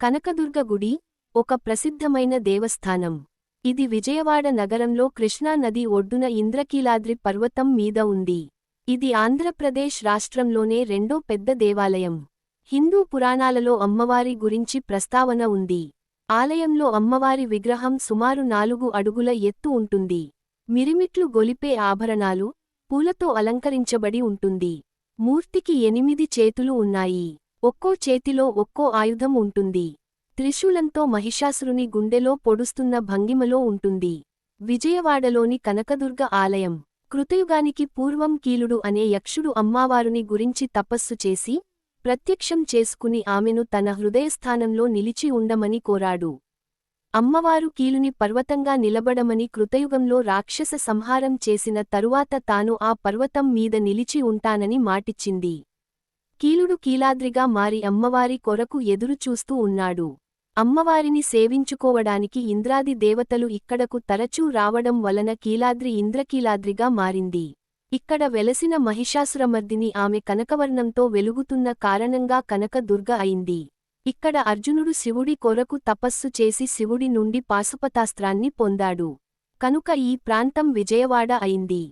కనకదుర్గ గుడి ఒక ప్రసిద్ధమైన దేవస్థానం. ఇది విజయవాడ నగరంలో కృష్ణా నది ఒడ్డున ఇంద్రకీలాద్రి పర్వతం మీద ఉంది. ఇది ఆంధ్రప్రదేశ్ రాష్ట్రంలోనే రెండో పెద్ద దేవాలయం. హిందూ పురాణాలలో అమ్మవారి గురించి ప్రస్తావన ఉంది. ఆలయంలో అమ్మవారి విగ్రహం సుమారు 4 అడుగుల ఎత్తు ఉంటుంది. మిరిమిట్లు గొలిపే ఆభరణాలు, పూలతో అలంకరించబడి ఉంటుంది. మూర్తికి 8 చేతులు ఉన్నాయి. ఒక్కో చేతిలో ఒక్కో ఆయుధం ఉంటుంది. త్రిశూలంతో మహిషాసురుని గుండెలో పొడుస్తున్న భంగిమలో ఉంటుంది. విజయవాడలోని కనకదుర్గ ఆలయం కృతయుగానికి పూర్వం కీలుడు అనే యక్షుడు అమ్మవారుని గురించి తపస్సు చేసి, ప్రత్యక్షం చేసుకుని ఆమెను తన హృదయస్థానంలో నిలిచి ఉండమని కోరాడు. అమ్మవారు కీలుని పర్వతంగా నిలబడమని కృతయుగంలో రాక్షస సంహారం చేసిన తరువాత తాను ఆ పర్వతం మీద నిలిచి ఉంటానని మాటిచ్చింది. కీలుడు కీలాద్రిగా మారి అమ్మవారి కొరకు ఎదురుచూస్తూ ఉన్నాడు. అమ్మవారిని సేవించుకోవడానికి ఇంద్రాది దేవతలు ఇక్కడకు తరచూ రావడం వలన కీలాద్రి ఇంద్రకీలాద్రిగా మారింది. ఇక్కడ వెలసిన మహిషాసురమర్దిని ఆమె కనకవర్ణంతో వెలుగుతున్న కారణంగా కనకదుర్గ అయింది. ఇక్కడ అర్జునుడు శివుడి కొరకు తపస్సు చేసి శివుడి నుండి పాశుపతాస్త్రాన్ని పొందాడు. కనుక ఈ ప్రాంతం విజయవాడ అయింది.